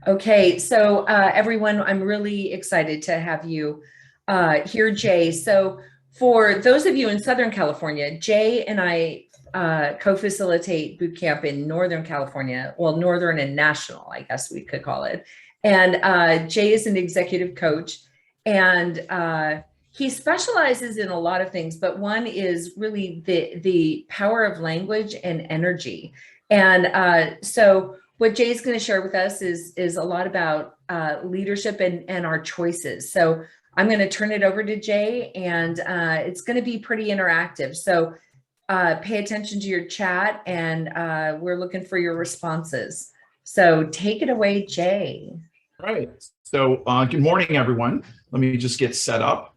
Okay, so everyone, I'm really excited to have you here, Jay. So for those of you in Southern California, Jay and I co-facilitate boot camp in Northern California, well, Northern and National, I guess we could call it. And Jay is an executive coach, and he specializes in a lot of things, but one is really the power of language and energy. And so what Jay's going to share with us is a lot about leadership and our choices. So I'm going to turn it over to Jay, and it's going to be pretty interactive. So pay attention to your chat, and we're looking for your responses. So take it away, Jay. All right. So good morning, everyone. Let me just get set up.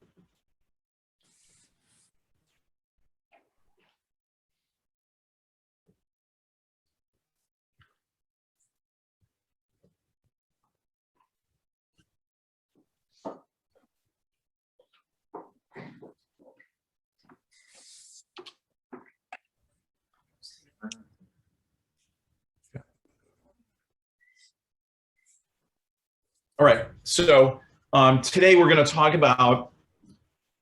All right, so today we're going to talk about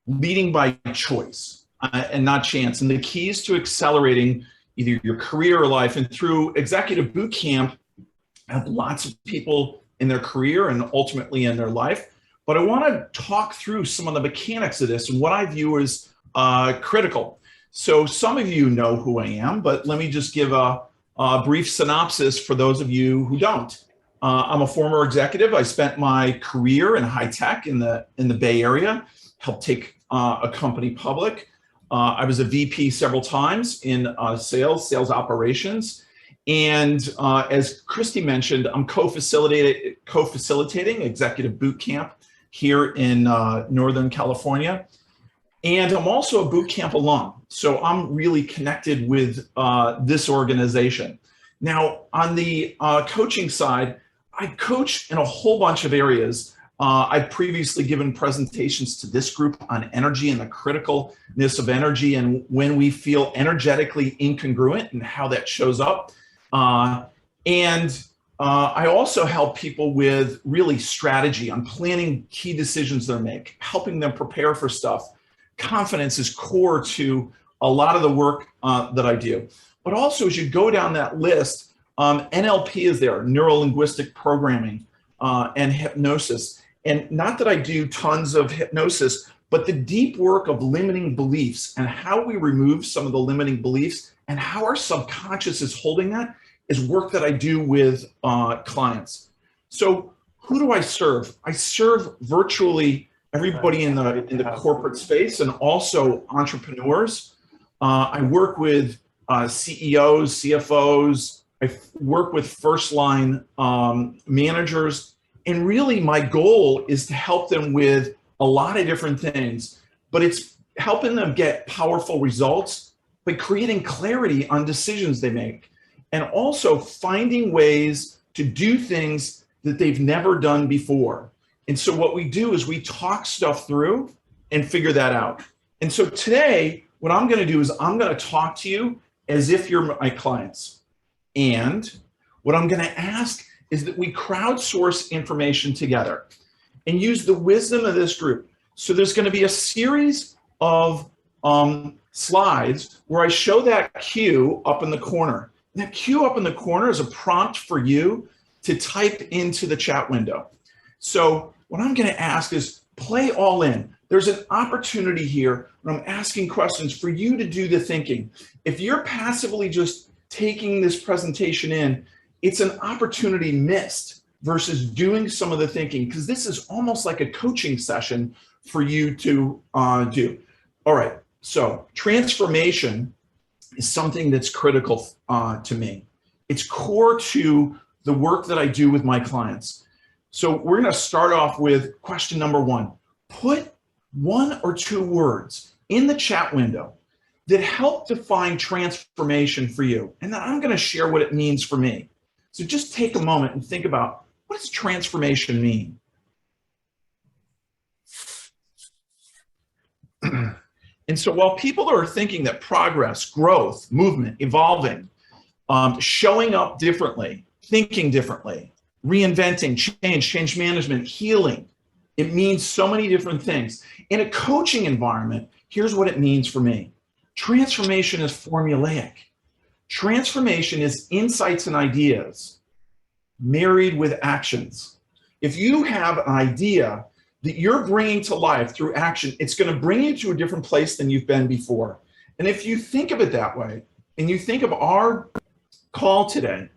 leading by choice and not chance, and the keys to accelerating either your career or life. And through Executive Boot Camp, I have lots of people in their career and ultimately in their life. But I want to talk through some of the mechanics of this and what I view as critical. So some of you know who I am, but let me just give a brief synopsis for those of you who don't. I'm a former executive. I spent my career in high tech in the Bay Area, helped take a company public. I was a VP several times in sales operations. And as Christy mentioned, I'm co-facilitating Executive Boot Camp here in Northern California. And I'm also a boot camp alum. So I'm really connected with this organization. Now, on the coaching side, I coach in a whole bunch of areas. I've previously given presentations to this group on energy and the criticalness of energy and when we feel energetically incongruent and how that shows up. I also help people with really strategy on planning key decisions they make, helping them prepare for stuff. Confidence is core to a lot of the work that I do. But also, as you go down that list, NLP is there, neuro-linguistic programming, and hypnosis. And not that I do tons of hypnosis, but the deep work of limiting beliefs and how we remove some of the limiting beliefs and how our subconscious is holding that is work that I do with clients. So who do I serve? I serve virtually everybody in the corporate space and also entrepreneurs. I work with CEOs, CFOs. I work with first-line managers, and really my goal is to help them with a lot of different things, but it's helping them get powerful results by creating clarity on decisions they make, and also finding ways to do things that they've never done before. And so what we do is we talk stuff through and figure that out. And so today, what I'm going to do is I'm going to talk to you as if you're my clients. And what I'm going to ask is that we crowdsource information together and use the wisdom of this group. So there's going to be a series of slides where I show that cue up in the corner. And that cue up in the corner is a prompt for you to type into the chat window. So what I'm going to ask is play all in. There's an opportunity here when I'm asking questions for you to do the thinking. If you're passively just taking this presentation in, it's an opportunity missed versus doing some of the thinking, because this is almost like a coaching session for you to do. All right, so transformation is something that's critical to me. It's core to the work that I do with my clients. So we're going to start off with question number one. Put one or two words in the chat window that help define transformation for you. And then I'm going to share what it means for me. So just take a moment and think about, what does transformation mean? And so while people are thinking that progress, growth, movement, evolving, showing up differently, thinking differently, reinventing, change management, healing. It means so many different things. In a coaching environment, here's what it means for me. Transformation is formulaic. Transformation is insights and ideas married with actions. If you have an idea that you're bringing to life through action, it's going to bring you to a different place than you've been before. And if you think of it that way, and you think of our call today,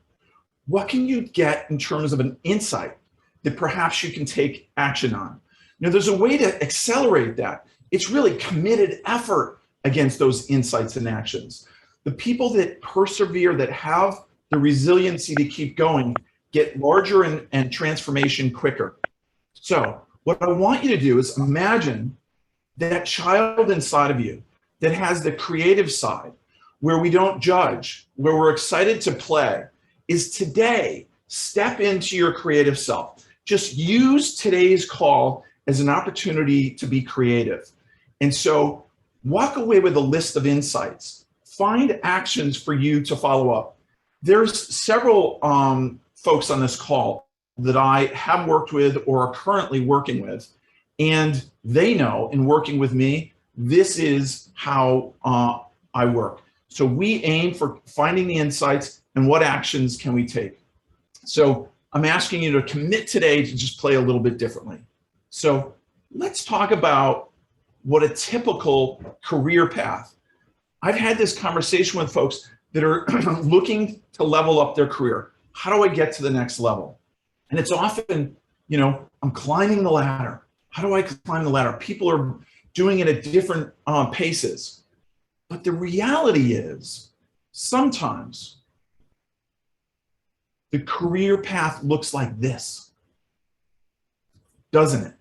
what can you get in terms of an insight that perhaps you can take action on? There's a way to accelerate that. It's really committed effort against those insights and actions. The people that persevere, that have the resiliency to keep going, get larger and transformation quicker. So what I want you to do is imagine that child inside of you that has the creative side, where we don't judge, where we're excited to play, is today step into your creative self. Just use today's call as an opportunity to be creative. And so walk away with a list of insights. Find actions for you to follow up. There's several folks on this call that I have worked with or are currently working with, and they know in working with me, this is how I work. So we aim for finding the insights and what actions can we take. So I'm asking you to commit today to just play a little bit differently. So let's talk about what a typical career path. I've had this conversation with folks that are looking to level up their career. How do I get to the next level? And it's often, I'm climbing the ladder. How do I climb the ladder? People are doing it at different paces. But the reality is, sometimes the career path looks like this, doesn't it?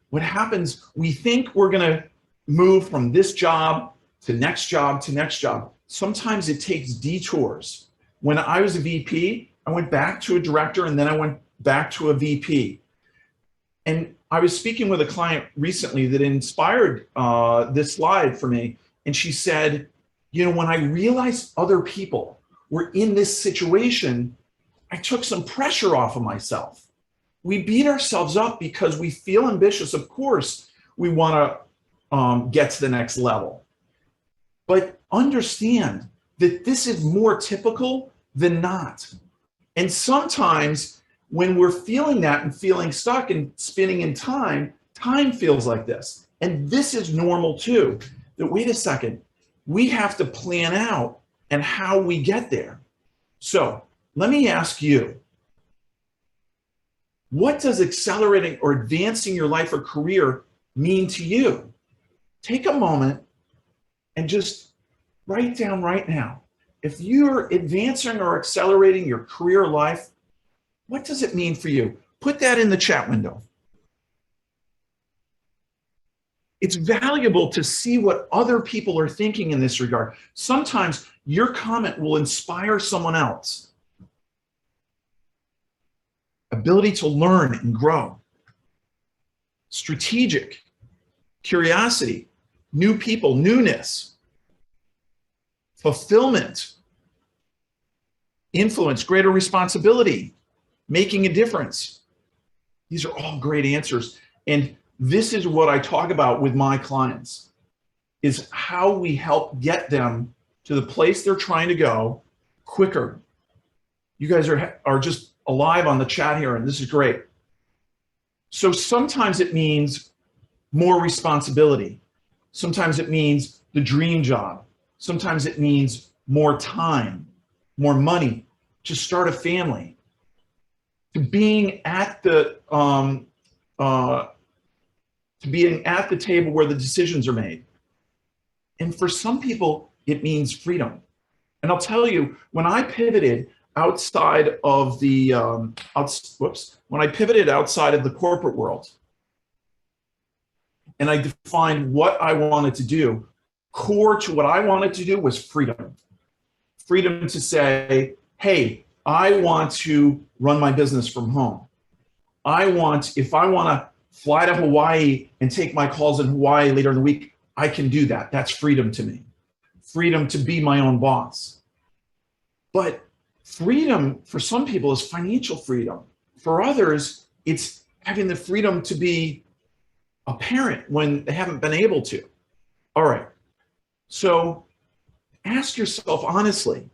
What happens, we think we're going to move from this job to next job to next job. Sometimes it takes detours. When I was a VP, I went back to a director, and then I went back to a VP. And I was speaking with a client recently that inspired this slide for me. And she said, when I realized other people were in this situation, I took some pressure off of myself. We beat ourselves up because we feel ambitious. Of course, we want to get to the next level. But understand that this is more typical than not. And sometimes when we're feeling that and feeling stuck and spinning in time feels like this. And this is normal too. That, wait a second, we have to plan out and how we get there. So let me ask you, what does accelerating or advancing your life or career mean to you? Take a moment and just write down right now. If you're advancing or accelerating your career life, what does it mean for you? Put that in the chat window. It's valuable to see what other people are thinking in this regard. Sometimes your comment will inspire someone else. Ability to learn and grow. Strategic, curiosity, new people, newness, fulfillment, influence, greater responsibility, making a difference. These are all great answers. And this is what I talk about with my clients, is how we help get them to the place they're trying to go quicker. You guys are just alive on the chat here, and this is great. So sometimes it means more responsibility. Sometimes it means the dream job. Sometimes it means more time, more money, to start a family, to being at the table where the decisions are made. And for some people, it means freedom. And I'll tell you, when I pivoted outside of the corporate world, and I defined what I wanted to do, core to what I wanted to do was freedom. Freedom to say, hey, I want to run my business from home. If I want to fly to Hawaii and take my calls in Hawaii later in the week, I can do that. That's freedom to me. Freedom to be my own boss. But freedom for some people is financial freedom. For others, it's having the freedom to be a parent when they haven't been able to. All right. So ask yourself honestly,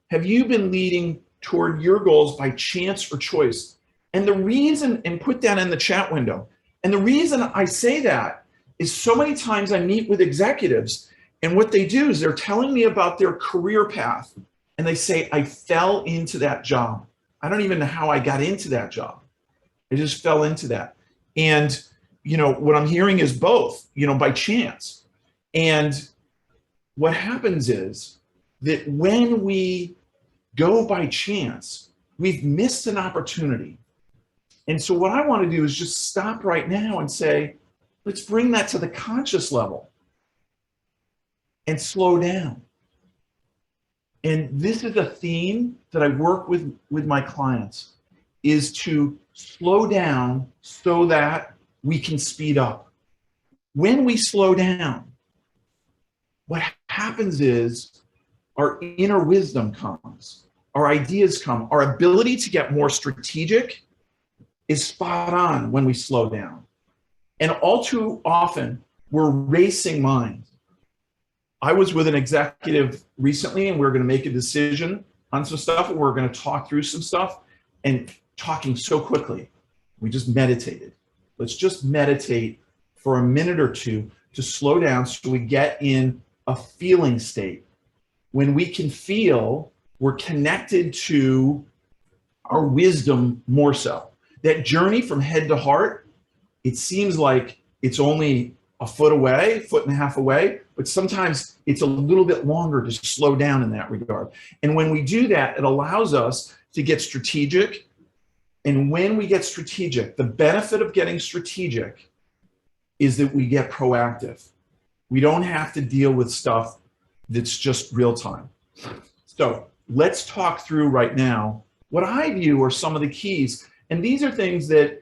have you been leading toward your goals by chance or choice? And the reason, and put that in the chat window. And the reason I say that is so many times I meet with executives, and what they do is they're telling me about their career path. And they say, I fell into that job. I don't even know how I got into that job. I just fell into that. And, what I'm hearing is both, by chance. And what happens is that when we go by chance, we've missed an opportunity. And so what I want to do is just stop right now and say, let's bring that to the conscious level and slow down. And this is a theme that I work with my clients, is to slow down so that we can speed up. When we slow down, what happens is our inner wisdom comes, our ideas come, our ability to get more strategic is spot on when we slow down. And all too often, we're racing minds. I was with an executive recently, and we were going to make a decision on some stuff, and we were going to talk through some stuff, and talking so quickly, we just meditated. Let's just meditate for a minute or two to slow down so we get in a feeling state. When we can feel, we're connected to our wisdom more so. That journey from head to heart, it seems like it's only a foot away, foot and a half away, but sometimes it's a little bit longer to slow down in that regard. And when we do that, it allows us to get strategic. And when we get strategic, the benefit of getting strategic is that we get proactive. We don't have to deal with stuff that's just real time. So let's talk through right now what I view are some of the keys. And these are things that,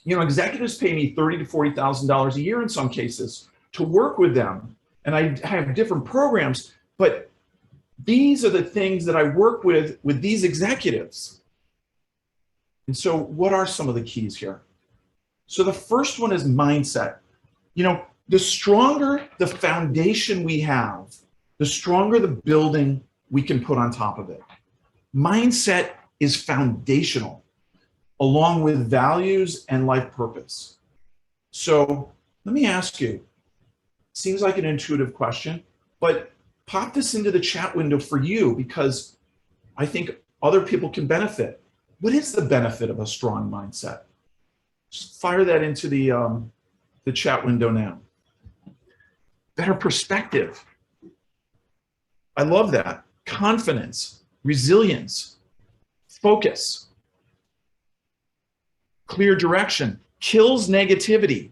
executives pay me $30,000 to $40,000 a year in some cases to work with them. And I have different programs, but these are the things that I work with these executives. And so what are some of the keys here? So the first one is mindset. The stronger the foundation we have, the stronger the building we can put on top of it. Mindset is foundational, along with values and life purpose. So let me ask you, seems like an intuitive question, but pop this into the chat window for you, because I think other people can benefit. What is the benefit of a strong mindset? Just fire that into the chat window now. Better perspective. I love that. Confidence, resilience, focus, clear direction, kills negativity,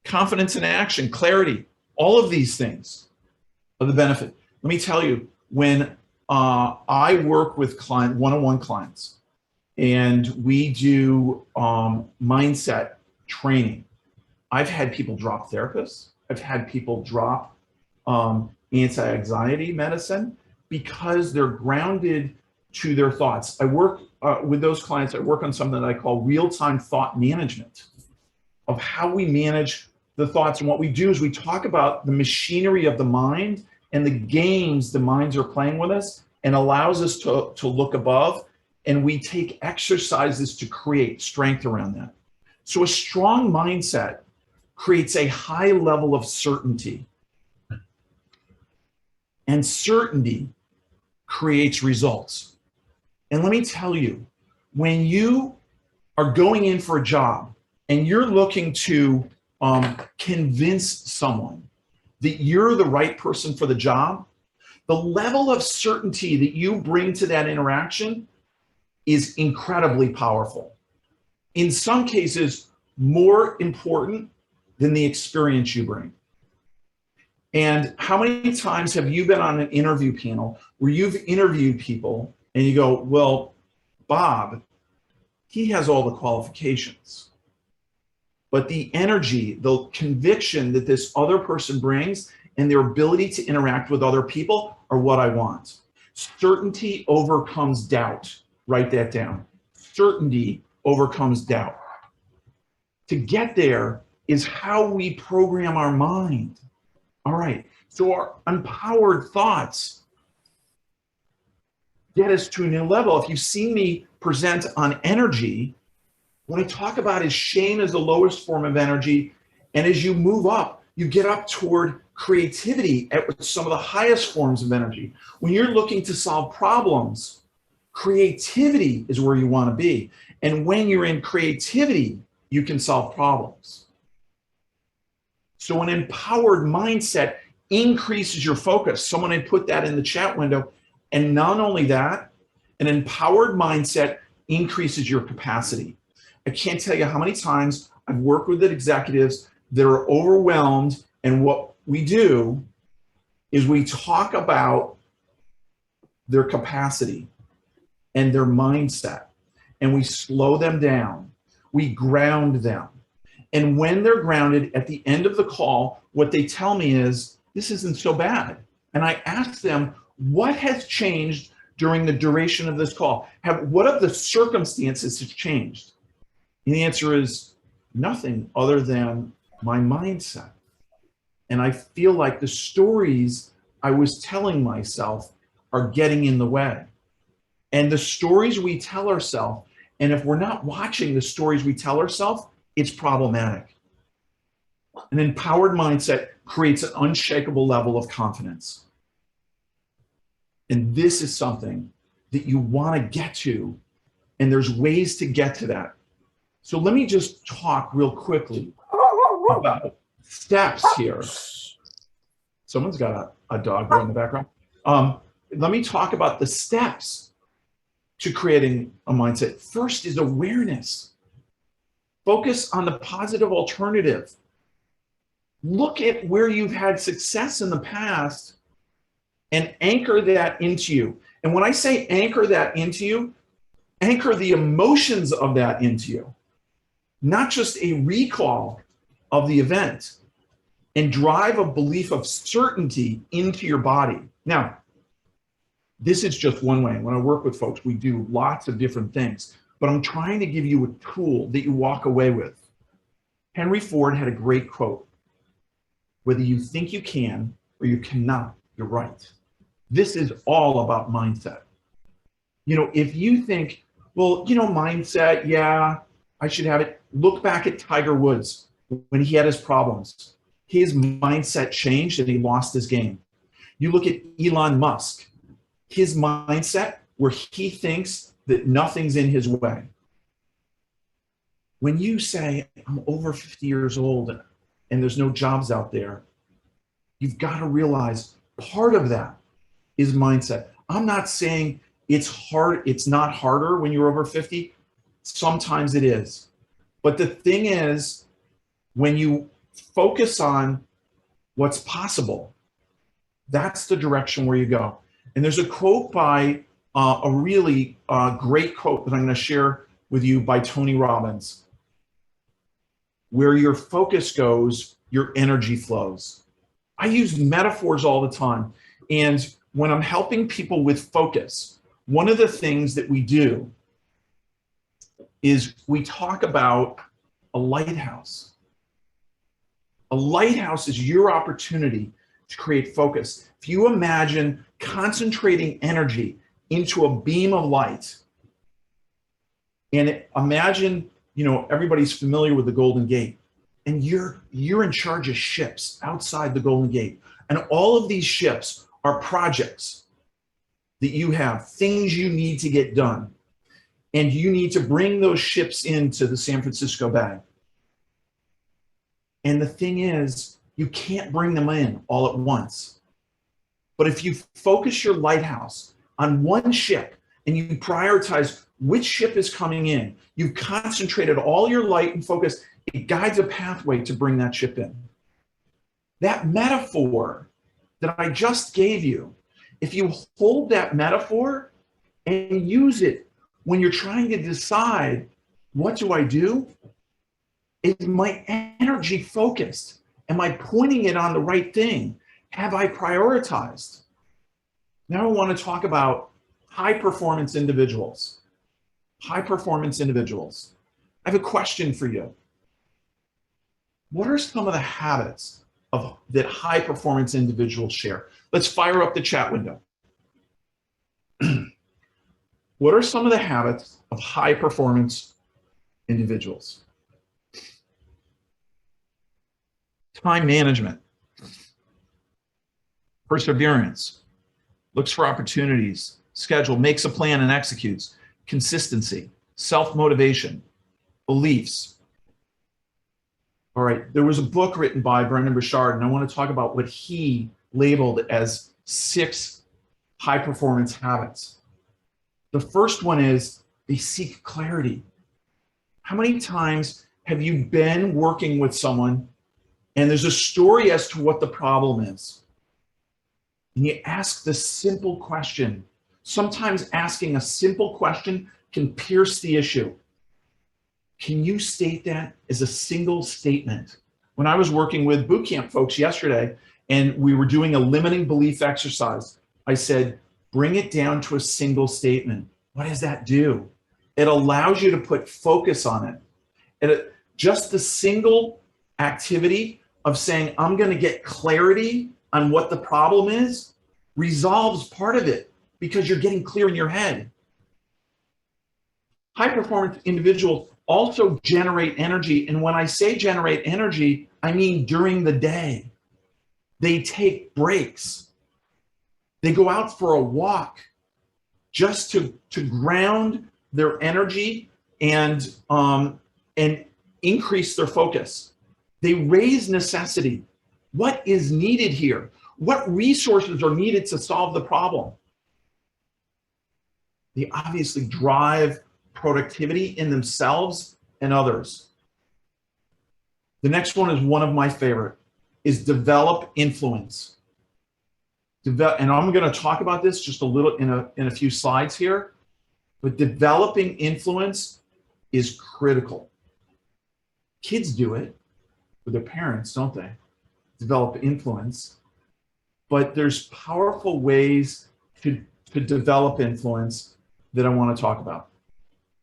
confidence in action, clarity. All of these things are the benefit. Let me tell you, when I work with one-on-one clients, and we do mindset training, I've had people drop therapists. I've had people drop anti-anxiety medicine because they're grounded to their thoughts. I work with those clients, I work on something that I call real-time thought management, of how we manage the thoughts. And what we do is we talk about the machinery of the mind and the games the minds are playing with us, and allows us to look above. And we take exercises to create strength around that. So a strong mindset creates a high level of certainty. And certainty creates results. And let me tell you, when you are going in for a job and you're looking to convince someone that you're the right person for the job, the level of certainty that you bring to that interaction is incredibly powerful. In some cases, more important than the experience you bring. And how many times have you been on an interview panel where you've interviewed people and you go, well, Bob, he has all the qualifications, but the energy, the conviction that this other person brings and their ability to interact with other people are what I want. Certainty overcomes doubt. Write that down. Certainty overcomes doubt. To get there is how we program our mind. All right, so our empowered thoughts get us to a new level. If you've seen me present on energy, what I talk about is shame as the lowest form of energy. And as you move up, you get up toward creativity at some of the highest forms of energy. When you're looking to solve problems, creativity is where you want to be. And when you're in creativity, you can solve problems. So an empowered mindset increases your focus. Someone had put that in the chat window. And not only that, an empowered mindset increases your capacity. I can't tell you how many times I've worked with executives that are overwhelmed, and what we do is we talk about their capacity and their mindset, and we slow them down. We ground them. And when they're grounded, at the end of the call, what they tell me is, this isn't so bad. And I ask them, what has changed during the duration of this call? What of the circumstances have changed? And the answer is nothing other than my mindset. And I feel like the stories I was telling myself are getting in the way. And the stories we tell ourselves, and if we're not watching the stories we tell ourselves, it's problematic. An empowered mindset creates an unshakable level of confidence. And this is something that you want to get to, and there's ways to get to that. So let me just talk real quickly about steps here. Someone's got a dog in the background. Let me talk about the steps to creating a mindset. First is awareness. Focus on the positive alternative. Look at where you've had success in the past and anchor that into you. And when I say anchor that into you, anchor the emotions of that into you, not just a recall of the event, and drive a belief of certainty into your body. Now, this is just one way. When I work with folks, we do lots of different things, but I'm trying to give you a tool that you walk away with. Henry Ford had a great quote: whether you think you can or you cannot, you're right. This is all about mindset. You know, if you think, well, you know, mindset, yeah, I should have it. Look back at Tiger Woods when he had his problems. His mindset changed and he lost his game. You look at Elon Musk, his mindset where he thinks that nothing's in his way. When you say, I'm over 50 years old and there's no jobs out there, you've got to realize part of that is mindset. I'm not saying it's hard, it's not harder when you're over 50. Sometimes it is. But the thing is, when you focus on what's possible, that's the direction where you go. And there's a quote by a really great quote that I'm going to share with you by Tony Robbins. Where your focus goes, your energy flows. I use metaphors all the time. And when I'm helping people with focus, one of the things that we do is we talk about a lighthouse. A lighthouse is your opportunity to create focus. If you imagine concentrating energy into a beam of light, and imagine, you know, everybody's familiar with the Golden Gate, and you're in charge of ships outside the Golden Gate, and all of these ships are projects that you have, things you need to get done, and you need to bring those ships into the San Francisco Bay. And the thing is, you can't bring them in all at once. But if you focus your lighthouse on one ship and you prioritize which ship is coming in, you've concentrated all your light and focus, it guides a pathway to bring that ship in. That metaphor that I just gave you, if you hold that metaphor and use it when you're trying to decide, what do I do? Is my energy focused? Am I pointing it on the right thing? Have I prioritized? Now I want to talk about high performance individuals. High performance individuals. I have a question for you. What are some of the habits that high performance individuals share? Let's fire up the chat window. What are some of the habits of high performance individuals? Time management, perseverance, looks for opportunities, schedule, makes a plan and executes, consistency, self-motivation, beliefs. All right, there was a book written by Brendan Burchard, and I want to talk about what he labeled as 6 high-performance habits. The first one is they seek clarity. How many times have you been working with someone and there's a story as to what the problem is? And you ask this simple question. Sometimes asking a simple question can pierce the issue. Can you state that as a single statement? When I was working with bootcamp folks yesterday and we were doing a limiting belief exercise, I said, bring it down to a single statement. What does that do? It allows you to put focus on it. And just the single activity of saying, I'm going to get clarity on what the problem is, resolves part of it because you're getting clear in your head. High performance individuals also generate energy. And when I say generate energy, I mean during the day. They take breaks. They go out for a walk just to ground their energy and increase their focus. They raise necessity. What is needed here? What resources are needed to solve the problem? They obviously drive productivity in themselves and others. The next one is one of my favorite, is develop influence. And I'm going to talk about this just a little in a few slides here, but developing influence is critical. Kids do it with their parents, don't they? Develop influence. But there's powerful ways to develop influence that I want to talk about.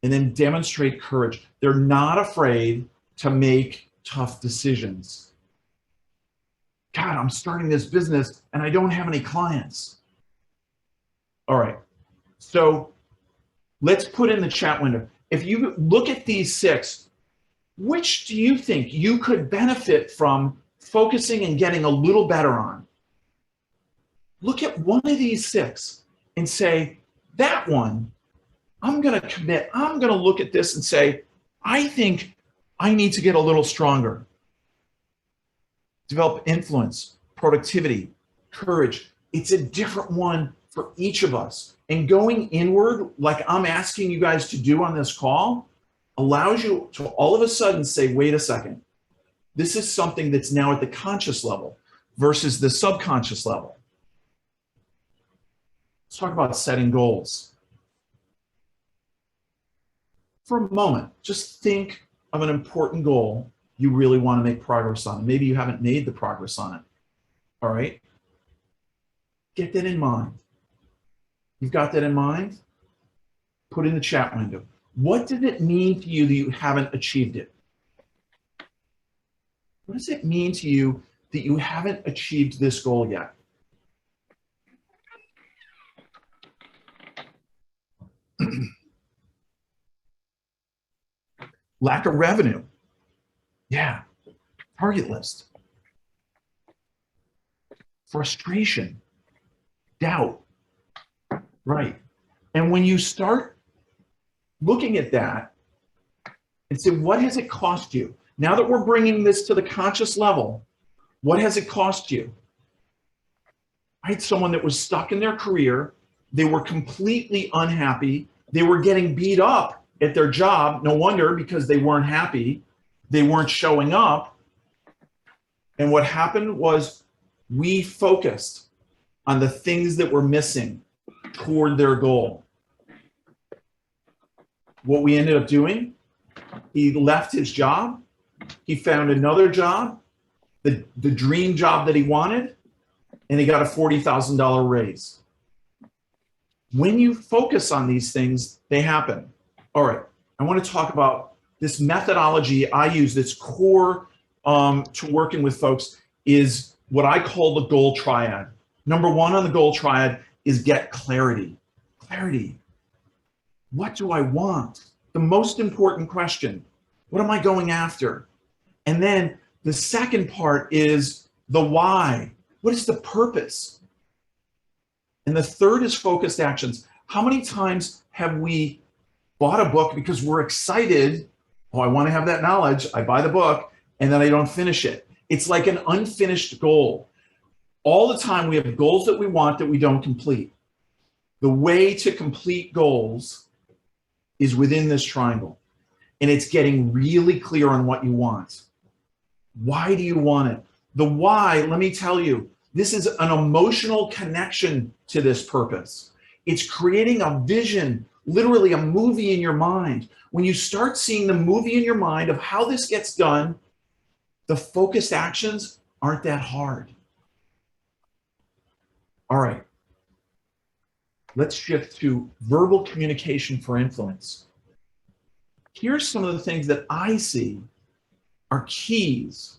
And then demonstrate courage. They're not afraid to make tough decisions. God, I'm starting this business and I don't have any clients. All right, so let's put in the chat window. If you look at these 6, which do you think you could benefit from focusing and getting a little better on? Look at one of these 6 and say, that one, I'm going to commit. I'm going to look at this and say, I think I need to get a little stronger. Develop influence, productivity, courage. It's a different one for each of us. And going inward, like I'm asking you guys to do on this call, allows you to all of a sudden say, wait a second, this is something that's now at the conscious level versus the subconscious level. Let's talk about setting goals. For a moment, just think of an important goal you really want to make progress on. Maybe you haven't made the progress on it. All right? Get that in mind. You've got that in mind? Put in the chat window. What does it mean to you that you haven't achieved it? What does it mean to you that you haven't achieved this goal yet? Lack of revenue. Yeah. Target list. Frustration. Doubt. Right. And when you start looking at that and say, what has it cost you? Now that we're bringing this to the conscious level, what has it cost you? I had someone that was stuck in their career. They were completely unhappy. They were getting beat up at their job. No wonder, because they weren't happy. They weren't showing up. And what happened was we focused on the things that were missing toward their goal. What we ended up doing, he left his job. He found another job, the dream job that he wanted, and he got a $40,000 raise. When you focus on these things, they happen. All right, I want to talk about this methodology I use that's core to working with folks is what I call the goal triad. Number one on the goal triad is get clarity. Clarity. What do I want? The most important question. What am I going after? And then the second part is the why. What is the purpose? And the third is focused actions. How many times have we bought a book because we're excited? Oh, I want to have that knowledge. I buy the book and then I don't finish it. It's like an unfinished goal. All the time we have goals that we want that we don't complete. The way to complete goals is within this triangle. And it's getting really clear on what you want. Why do you want it? The why, let me tell you, this is an emotional connection to this purpose. It's creating a vision, literally a movie in your mind. When you start seeing the movie in your mind of how this gets done, the focused actions aren't that hard. All right. Let's shift to verbal communication for influence. Here's some of the things that I see are keys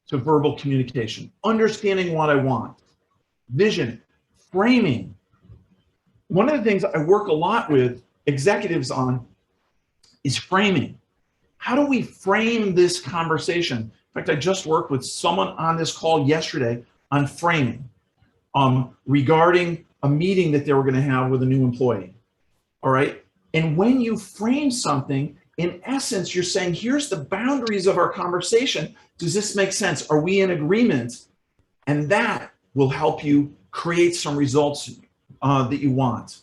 to verbal communication. Understanding what I want, vision, framing. One of the things I work a lot with executives on is framing. How do we frame this conversation? In fact, I just worked with someone on this call yesterday on framing regarding a meeting that they were going to have with a new employee. All right. And when you frame something, in essence, you're saying, here's the boundaries of our conversation. Does this make sense? Are we in agreement? And that will help you create some results that you want.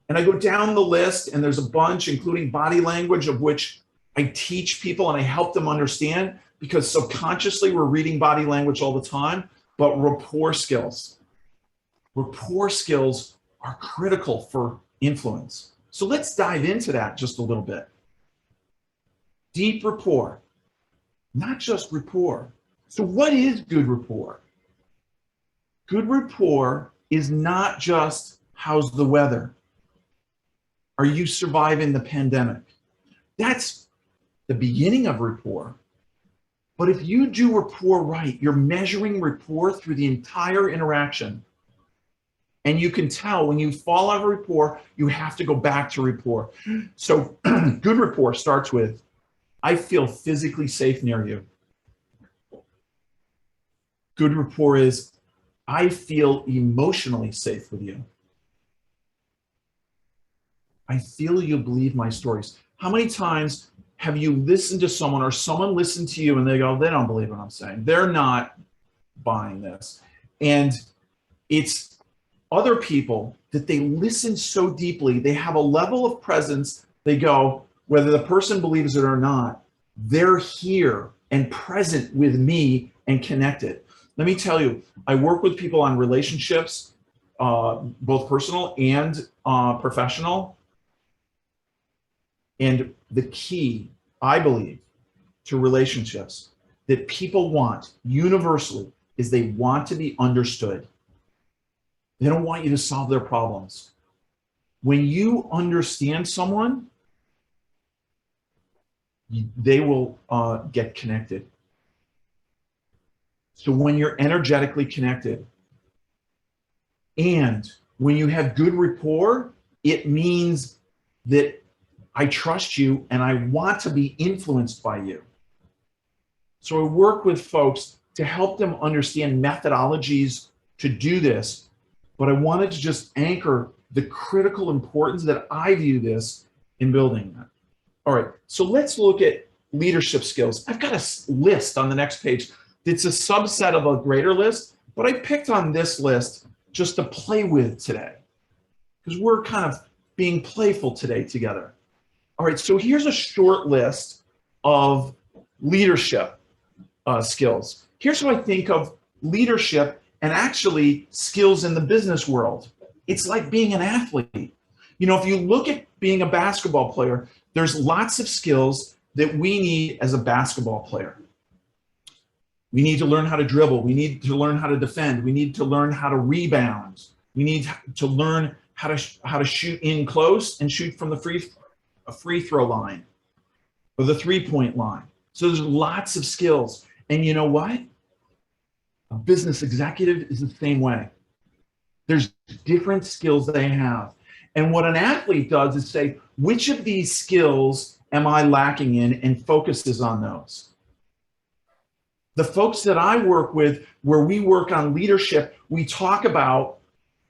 And I go down the list, and there's a bunch, including body language, of which I teach people and I help them understand, because subconsciously we're reading body language all the time. But rapport skills. Rapport skills are critical for influence. So let's dive into that just a little bit. Deep rapport, not just rapport. So what is good rapport? Good rapport is not just how's the weather? Are you surviving the pandemic? That's the beginning of rapport. But if you do rapport right, you're measuring rapport through the entire interaction. And you can tell when you fall out of rapport, you have to go back to rapport. So good rapport starts with, I feel physically safe near you. Good rapport is, I feel emotionally safe with you. I feel you believe my stories. How many times have you listened to someone or someone listened to you and they go, they don't believe what I'm saying. They're not buying this. And it's other people that they listen so deeply, they have a level of presence, they go, whether the person believes it or not, they're here and present with me and connected. Let me tell you, I work with people on relationships, both personal and professional. And the key, I believe, to relationships that people want universally is they want to be understood. They don't want you to solve their problems. When you understand someone, they will get connected. So when you're energetically connected and when you have good rapport, it means that I trust you and I want to be influenced by you. So I work with folks to help them understand methodologies to do this. But I wanted to just anchor the critical importance that I view this in building that. All right, so let's look at leadership skills. I've got a list on the next page. It's a subset of a greater list, but I picked on this list just to play with today because we're kind of being playful today together. All right, so here's a short list of leadership skills. Here's how I think of leadership and actually skills in the business world. It's like being an athlete. You know, if you look at being a basketball player, there's lots of skills that we need as a basketball player. We need to learn how to dribble. We need to learn how to defend. We need to learn how to rebound. We need to learn how to shoot in close and shoot from the free throw line or the 3-point line. So there's lots of skills. And you know what? A business executive is the same way. There's different skills they have. And what an athlete does is say, which of these skills am I lacking in, and focuses on those. The folks that I work with, where we work on leadership, we talk about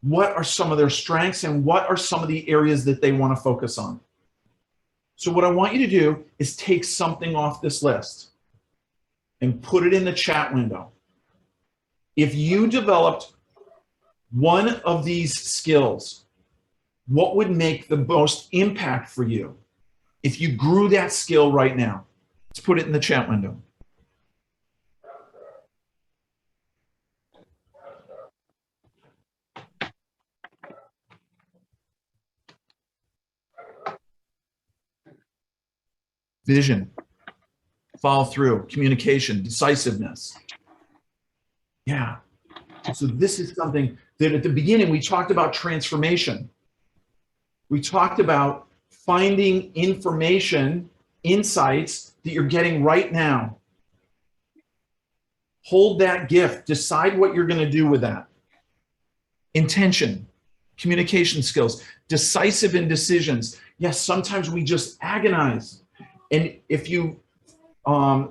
what are some of their strengths and what are some of the areas that they want to focus on. So what I want you to do is take something off this list and put it in the chat window. If you developed one of these skills, what would make the most impact for you if you grew that skill right now? Let's put it in the chat window. Vision, follow through, communication, decisiveness. Yeah. So this is something that at the beginning we talked about transformation. We talked about finding information, insights that you're getting right now. Hold that gift. Decide what you're going to do with that. Intention, communication skills, decisive in decisions. Yes, sometimes we just agonize. And if you,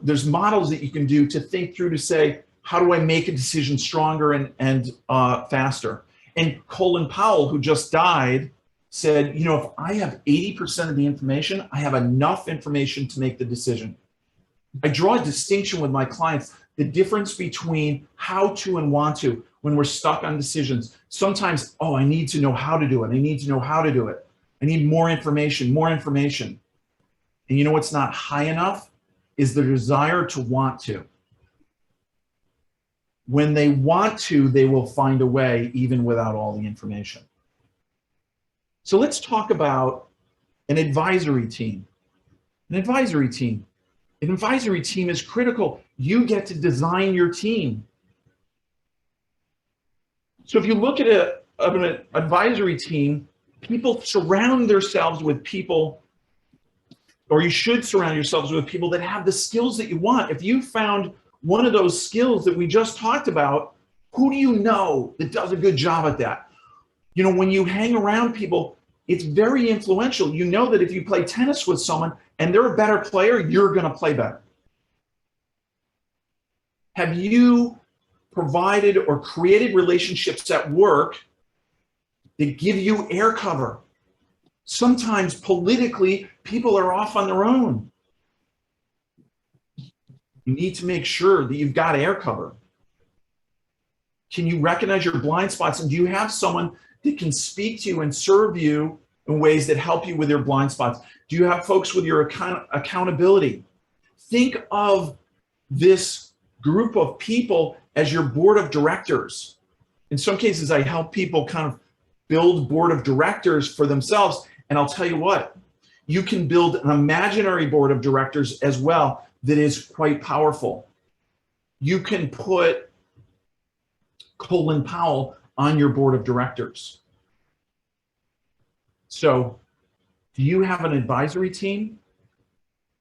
there's models that you can do to think through to say, how do I make a decision stronger and faster? And Colin Powell, who just died, said, you know, if I have 80% of the information, I have enough information to make the decision. I draw a distinction with my clients, the difference between how to and want to when we're stuck on decisions. Sometimes, oh, I need to know how to do it. I need to know how to do it. I need more information, more information. And you know what's not high enough is the desire to want to. When they want to, they will find a way even without all the information. So let's talk about an advisory team. An advisory team. An advisory team is critical. You get to design your team. So if you look at an advisory team, people surround themselves with people, or you should surround yourselves with people that have the skills that you want. If you found one of those skills that we just talked about, who do you know that does a good job at that? You know, when you hang around people, it's very influential. You know that if you play tennis with someone and they're a better player, you're going to play better. Have you provided or created relationships at work that give you air cover? Sometimes politically, people are off on their own. You need to make sure that you've got air cover. Can you recognize your blind spots? And do you have someone that can speak to you and serve you in ways that help you with your blind spots? Do you have folks with your accountability? Think of this group of people as your board of directors. In some cases, I help people kind of build board of directors for themselves. And I'll tell you what, you can build an imaginary board of directors as well that is quite powerful. You can put Colin Powell on your board of directors. So, do you have an advisory team?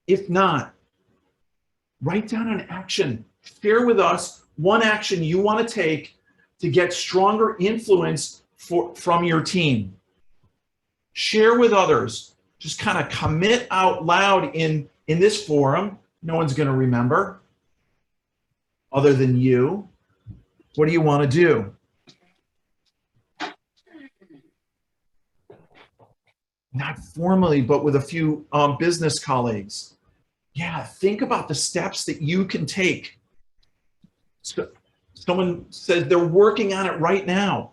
If not, write down an action. Share with us one action you want to take to get stronger influence from your team. Share with others. Just kind of commit out loud in this forum. No one's going to remember other than you. What do you want to do? Not formally, but with a few business colleagues. Yeah, think about the steps that you can take. So, someone says they're working on it right now.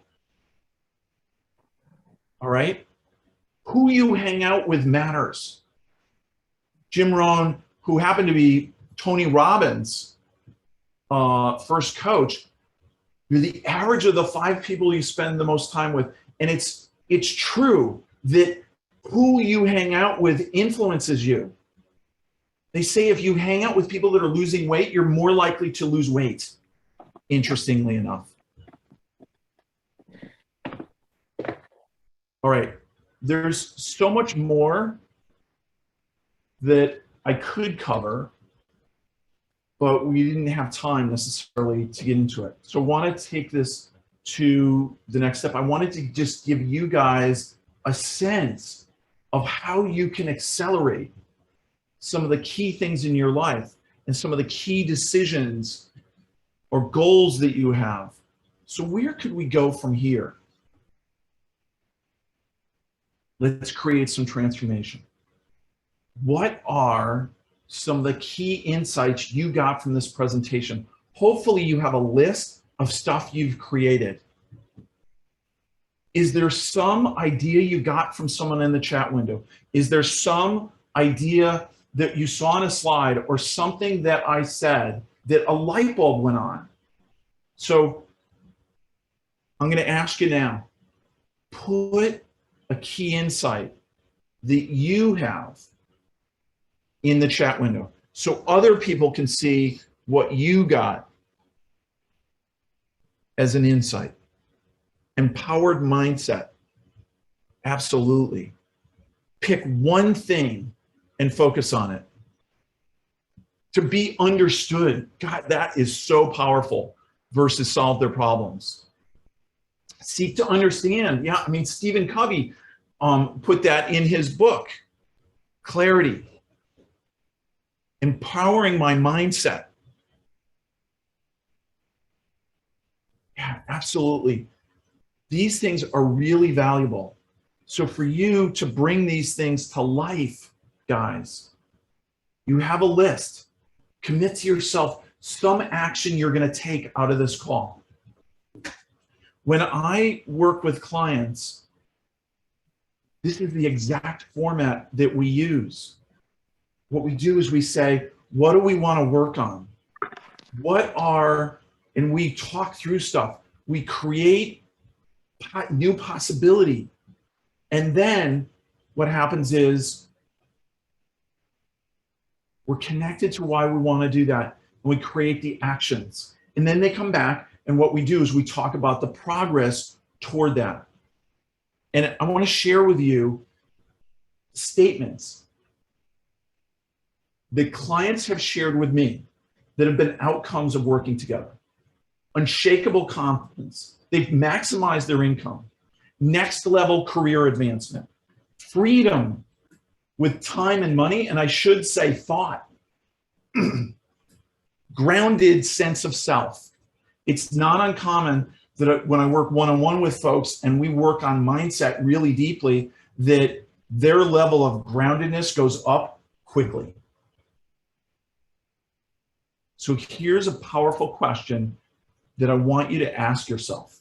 All right? Who you hang out with matters. Jim Rohn, who happened to be Tony Robbins' first coach, you're the average of the 5 people you spend the most time with. And it's true that who you hang out with influences you. They say if you hang out with people that are losing weight, you're more likely to lose weight, interestingly enough. All right. There's so much more that I could cover, but we didn't have time necessarily to get into it. So I want to take this to the next step. I wanted to just give you guys a sense of how you can accelerate some of the key things in your life and some of the key decisions or goals that you have. So where could we go from here? Let's create some transformation. What are some of the key insights you got from this presentation? Hopefully you have a list of stuff you've created. Is there some idea you got from someone in the chat window? Is there some idea that you saw on a slide or something that I said that a light bulb went on? So I'm going to ask you now, put a key insight that you have in the chat window so other people can see what you got as an insight. Empowered mindset. Absolutely. Pick one thing and focus on it. To be understood. God, that is so powerful versus solve their problems. Seek to understand. Yeah, I mean, Stephen Covey put that in his book, Clarity. Empowering my mindset. Yeah, absolutely. These things are really valuable. So for you to bring these things to life, guys, you have a list. Commit to yourself some action you're going to take out of this call. When I work with clients, this is the exact format that we use. What we do is we say, what do we want to work on? And we talk through stuff. We create new possibility. And then what happens is we're connected to why we want to do that. And we create the actions. And then they come back. And what we do is we talk about the progress toward that. And I want to share with you statements that clients have shared with me that have been outcomes of working together. Unshakable confidence. They've maximized their income. Next level career advancement. Freedom with time and money, and I should say thought. Grounded sense of self. It's not uncommon that when I work one-on-one with folks and we work on mindset really deeply, that their level of groundedness goes up quickly. So here's a powerful question that I want you to ask yourself.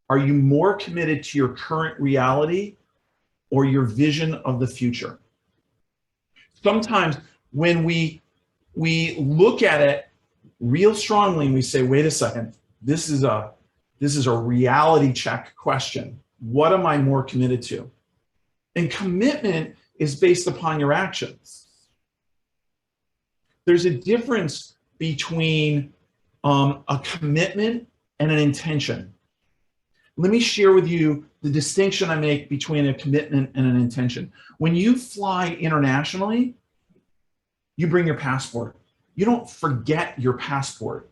Are you more committed to your current reality or your vision of the future? Sometimes when we look at it real strongly and we say, wait a second, this is a reality check question. What am I more committed to? And commitment is based upon your actions. There's a difference between a commitment and an intention. Let me share with you the distinction I make between a commitment and an intention. When you fly internationally, you bring your passport. You don't forget your passport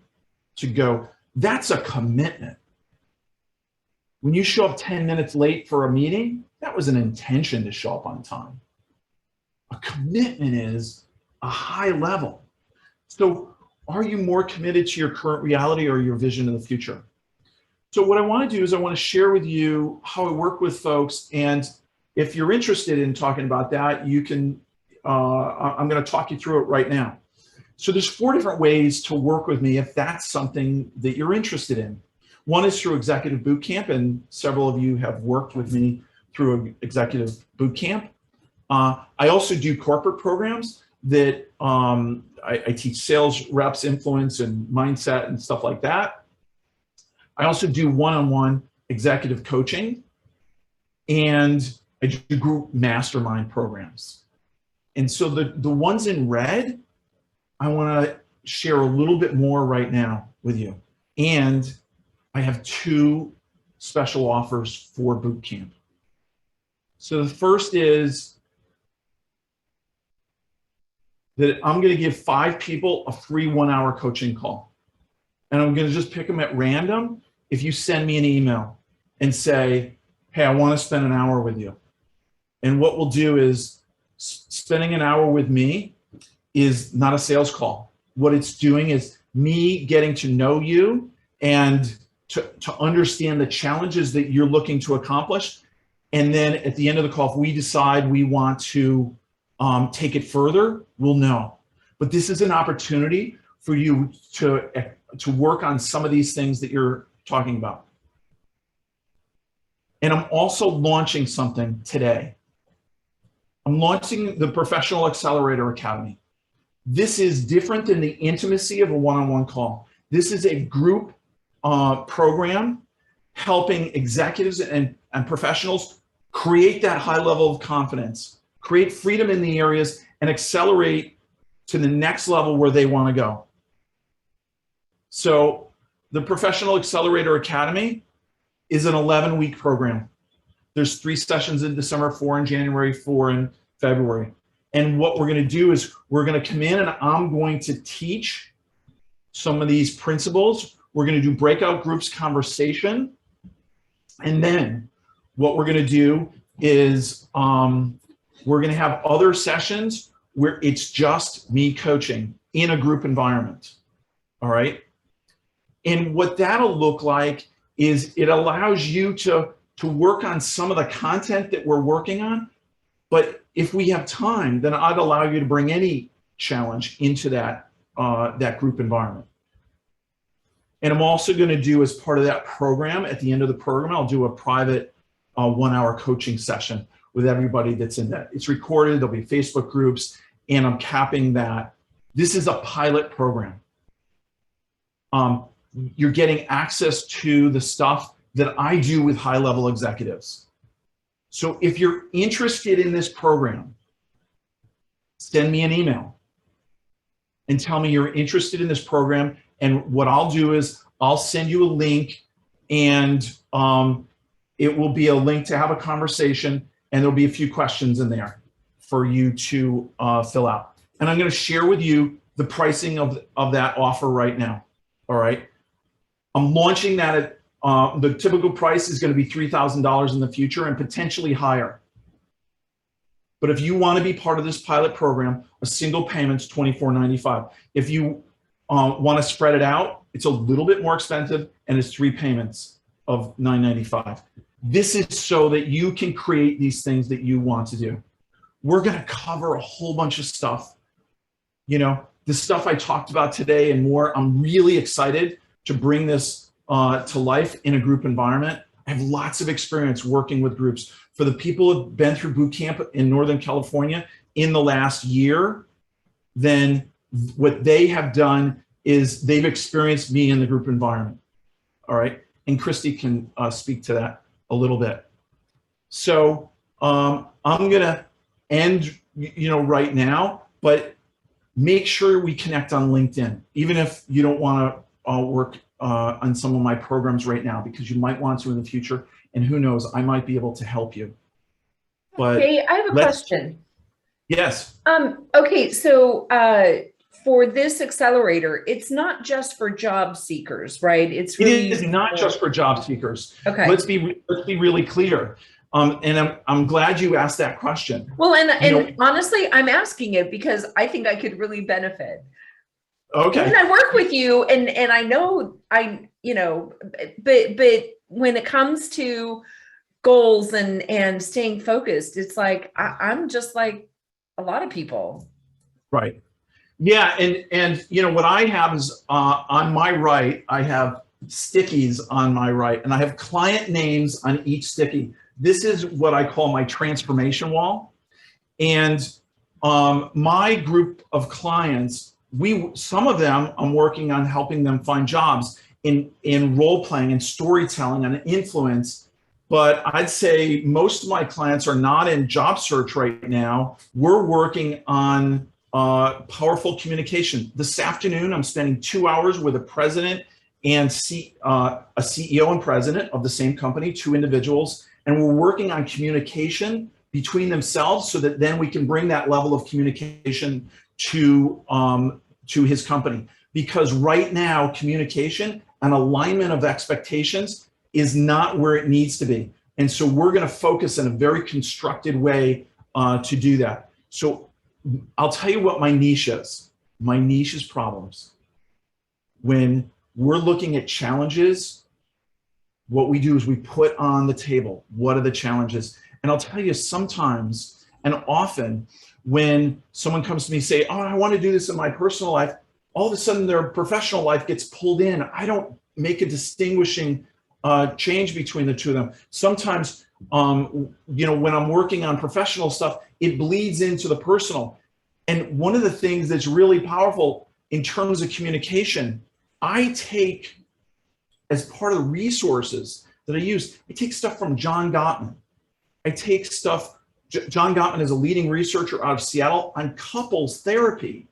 to go. That's a commitment. When you show up 10 minutes late for a meeting, that was an intention to show up on time. A commitment is a high level. So are you more committed to your current reality or your vision of the future? So what I want to do is I want to share with you how I work with folks. And if you're interested in talking about that, you can, I'm going to talk you through it right now. So there's 4 different ways to work with me if that's something that you're interested in. One is through Executive Boot Camp, and several of you have worked with me through Executive Boot Camp. I also do corporate programs that I teach sales reps, influence, and mindset and stuff like that. I also do one-on-one executive coaching, and I do group mastermind programs. And so the ones in red, I want to share a little bit more right now with you. And I have 2 special offers for boot camp. So the first is that I'm going to give 5 people a free 1-hour coaching call. And I'm going to just pick them at random. If you send me an email and say, hey, I want to spend an hour with you. And what we'll do is spending an hour with me is not a sales call. What it's doing is me getting to know you and to understand the challenges that you're looking to accomplish. And then at the end of the call, if we decide we want to take it further, we'll know. But this is an opportunity for you to work on some of these things that you're talking about. And I'm also launching something today. I'm launching the Professional Accelerator Academy. This is different than the intimacy of a one-on-one call. This is a group program helping executives and professionals create that high level of confidence, create freedom in the areas, and accelerate to the next level where they want to go. So the Professional Accelerator Academy is an 11-week program. There's 3 sessions in December, 4 in January, 4 in February. And what we're going to do is we're going to come in and I'm going to teach some of these principles. We're going to do breakout groups conversation. And then what we're going to do is we're going to have other sessions where it's just me coaching in a group environment. All right. And what that'll look like is it allows you to work on some of the content that we're working on. But if we have time, then I'd allow you to bring any challenge into that group environment. And I'm also going to do, as part of that program, at the end of the program, I'll do a private 1-hour coaching session with everybody that's in that. It's recorded, there'll be Facebook groups, and I'm capping that. This is a pilot program. You're getting access to the stuff that I do with high-level executives. So if you're interested in this program, send me an email and tell me you're interested in this program. And what I'll do is I'll send you a link, and it will be a link to have a conversation, and there'll be a few questions in there for you to fill out. And I'm going to share with you the pricing of that offer right now. All right. I'm launching that at the typical price is going to be $3,000 in the future and potentially higher. But if you want to be part of this pilot program, a single payment's $24.95. If you want to spread it out, it's a little bit more expensive, and it's 3 payments of $9.95. This is so that you can create these things that you want to do. We're going to cover a whole bunch of stuff. You know, the stuff I talked about today and more. I'm really excited to bring this to life in a group environment. I have lots of experience working with groups. For the people who've been through boot camp in Northern California in the last year, then what they have done is they've experienced me in the group environment. All right. And Christy can speak to that a little bit. So I'm going to end, right now, but make sure we connect on LinkedIn, even if you don't want to work on some of my programs right now, because you might want to in the future, and who knows, I might be able to help you. But hey, I have a question. Yes. Okay, so for this accelerator, it's not just for job seekers, right? It is not just for job seekers. Okay. Let's be really clear. And I'm glad you asked that question. Well, and honestly, I'm asking it because I think I could really benefit. Okay. And I work with you, and I know but when it comes to goals and staying focused, it's like I'm just like a lot of people. Right. Yeah, and what I have is on my right, I have stickies on my right, and I have client names on each sticky. This is what I call my transformation wall, and my group of clients. Some of them I'm working on helping them find jobs in role playing and storytelling and influence. But I'd say most of my clients are not in job search right now. We're working on powerful communication. This afternoon, I'm spending 2 hours with a president and a CEO and president of the same company, two individuals, and we're working on communication between themselves so that then we can bring that level of communication to his company. Because right now, communication and alignment of expectations is not where it needs to be. And so we're going to focus in a very constructed way to do that. So I'll tell you what my niche is. My niche is problems. When we're looking at challenges, what we do is we put on the table, what are the challenges? And I'll tell you, sometimes and often when someone comes to me and say, oh, I want to do this in my personal life, all of a sudden their professional life gets pulled in. I don't make a distinguishing change between the two of them. Sometimes, when I'm working on professional stuff, it bleeds into the personal. And one of the things that's really powerful in terms of communication, I take, as part of the resources that I use, I take stuff from John Gottman. I take stuff, John Gottman is a leading researcher out of Seattle on couples therapy.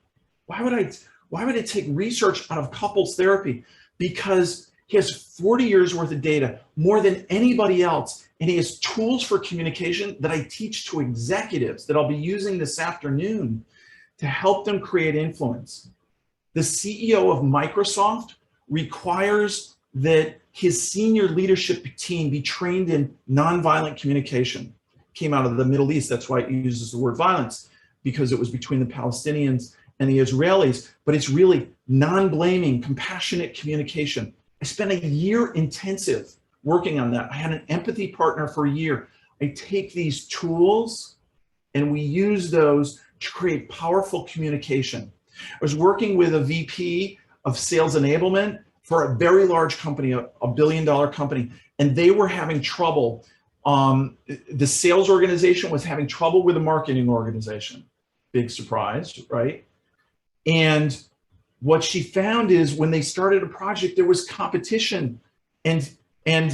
Why would I take research out of couples therapy? Because he has 40 years worth of data, more than anybody else. And he has tools for communication that I teach to executives that I'll be using this afternoon to help them create influence. The CEO of Microsoft requires that his senior leadership team be trained in nonviolent communication. Came out of the Middle East, that's why it uses the word violence, because it was between the Palestinians and the Israelis, but it's really non-blaming, compassionate communication. I spent a year intensive working on that. I had an empathy partner for a year. I take these tools and we use those to create powerful communication. I was working with a VP of sales enablement for a very large company, a billion-dollar company, and they were having trouble. The sales organization was having trouble with the marketing organization. Big surprise, right? And what she found is when they started a project, there was competition and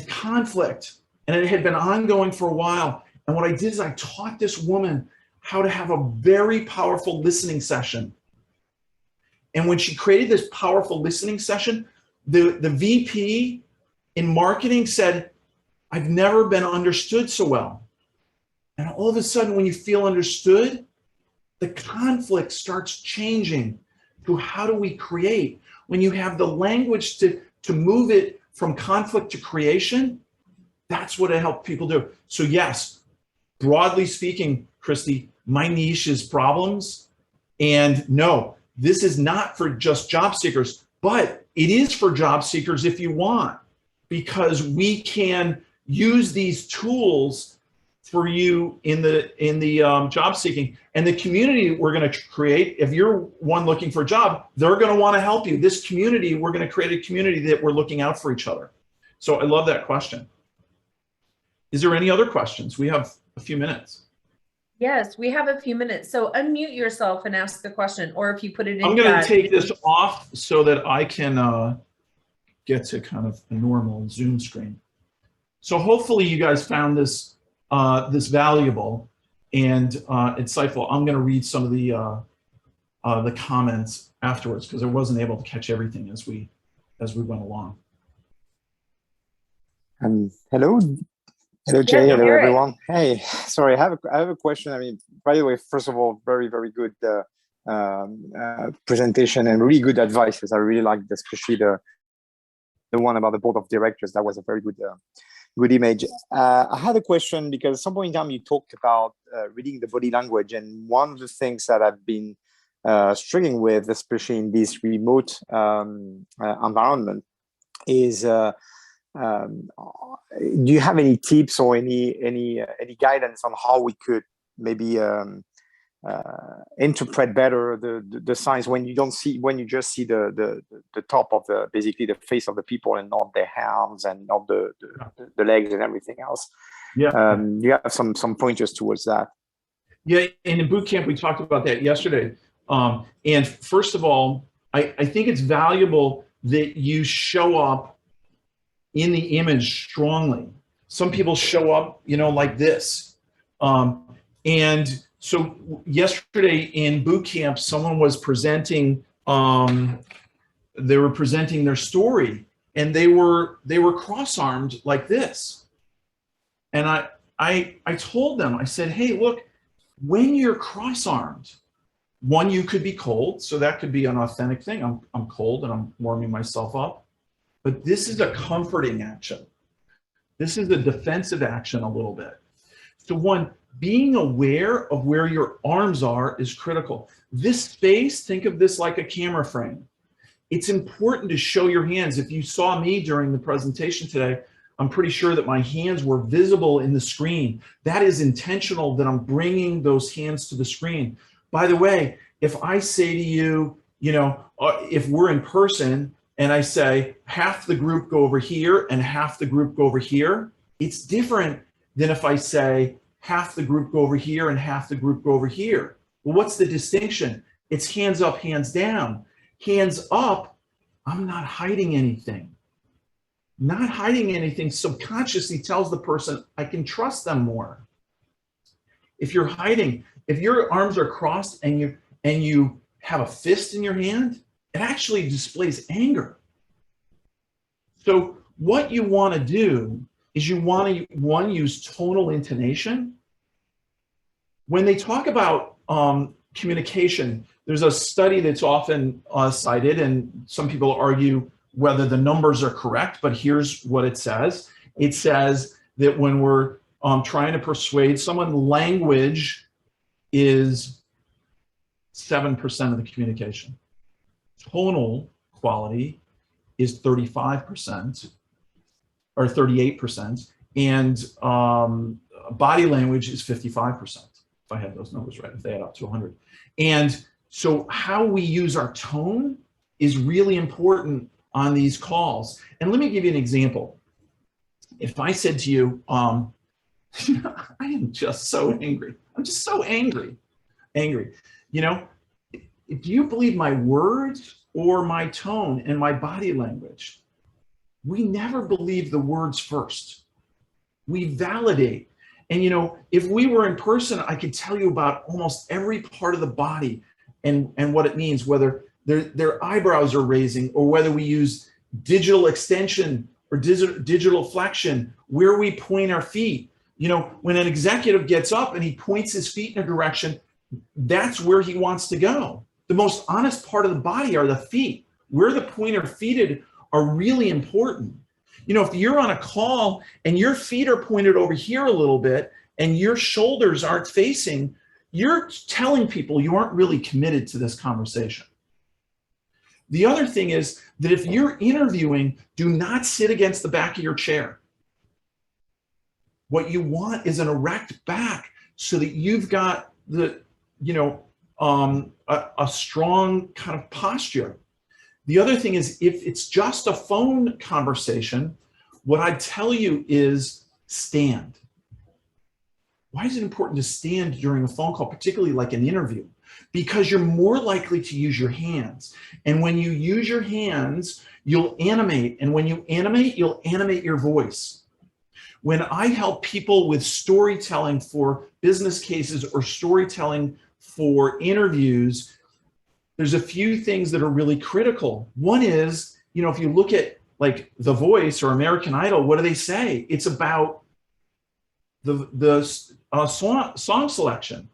conflict, and it had been ongoing for a while. And what I did is I taught this woman how to have a very powerful listening session. And when she created this powerful listening session, the VP in marketing said, I've never been understood so well. And all of a sudden, when you feel understood, the conflict starts changing to how do we create? When you have the language to move it from conflict to creation, that's what I help people do. So yes, broadly speaking, Christy, my niche is problems. And no, this is not for just job seekers, but it is for job seekers if you want, because we can use these tools for you in the job seeking. And the community we're going to create, if you're one looking for a job, they're going to want to help you. This community, we're going to create a community that we're looking out for each other. So I love that question. Is there any other questions? We have a few minutes. Yes, we have a few minutes. So unmute yourself and ask the question, or if you put it in. I'm going to take this off so that I can get to kind of a normal Zoom screen. So hopefully you guys found this this valuable and insightful. I'm going to read some of the comments afterwards because I wasn't able to catch everything as we went along. Hello, Jay. Hello, everyone. Hey, sorry, I have a question. I mean, by the way, first of all, very good presentation and really good advices. I really liked, especially the one about the board of directors. That was a very good image. I had a question because at some point in time you talked about reading the body language, and one of the things that I've been struggling with, especially in this remote environment, is do you have any tips or any guidance on how we could maybe interpret better the signs when you just see the top of basically the face of the people and not their hands and not the legs and everything else? Yeah. You have some pointers towards that. Yeah, and in boot camp we talked about that yesterday. And first of all, I think it's valuable that you show up in the image strongly. Some people show up, like this. And so yesterday in boot camp, someone was presenting, they were presenting their story. and they were cross-armed like this. And I told them, I said, hey, look, when you're cross-armed, one, you could be cold, so that could be an authentic thing. I'm cold and I'm warming myself up. But this is a comforting action. This is a defensive action a little bit. So one, being aware of where your arms are is critical. This space, think of this like a camera frame. It's important to show your hands. If you saw me during the presentation today, I'm pretty sure that my hands were visible in the screen. That is intentional, that I'm bringing those hands to the screen. By the way, if I say to you, if we're in person and I say half the group go over here and half the group go over here, it's different than if I say half the group go over here and half the group go over here. Well, what's the distinction? It's hands up, hands down. Hands up, I'm not hiding anything. Not hiding anything subconsciously tells the person I can trust them more. If you're hiding, if your arms are crossed and you have a fist in your hand, it actually displays anger. So what you want to do is you want to, one, use tonal intonation. When they talk about communication, there's a study that's often cited, and some people argue whether the numbers are correct, but here's what it says. It says that when we're trying to persuade someone, language is 7% of the communication. Tonal quality is 35% or 38%, and body language is 55%, if I have those numbers right, if they add up to 100. And so how we use our tone is really important on these calls. And let me give you an example. If I said to you, I am just so angry. I'm just so angry. Do you believe my words or my tone and my body language? We never believe the words first. We validate. And if we were in person, I could tell you about almost every part of the body and what it means, whether their eyebrows are raising or whether we use digital extension or digital flexion, where we point our feet. When an executive gets up and he points his feet in a direction, that's where he wants to go. The most honest part of the body are the feet. Where the pointer feet are really important. If you're on a call and your feet are pointed over here a little bit and your shoulders aren't facing, you're telling people you aren't really committed to this conversation. The other thing is that if you're interviewing, do not sit against the back of your chair. What you want is an erect back so that you've got a strong kind of posture. The other thing is, if it's just a phone conversation, what I tell you is stand. Why is it important to stand during a phone call, particularly like an interview? Because you're more likely to use your hands. And when you use your hands, you'll animate. And when you animate, you'll animate your voice. When I help people with storytelling for business cases or storytelling for interviews, there's a few things that are really critical. One is, if you look at like The Voice or American Idol, what do they say? It's about the song selection.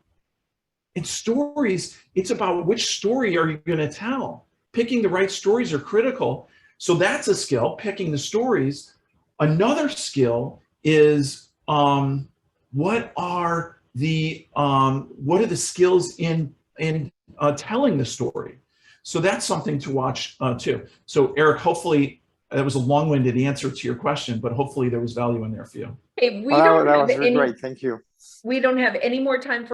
In stories, it's about which story are you going to tell. Picking the right stories are critical. So that's a skill, picking the stories. Another skill is what are the skills in telling the story. So that's something to watch too. So Eric, hopefully that was a long-winded answer to your question, but hopefully there was value in there for you. Hey, that was great. Thank you. We don't have any more time for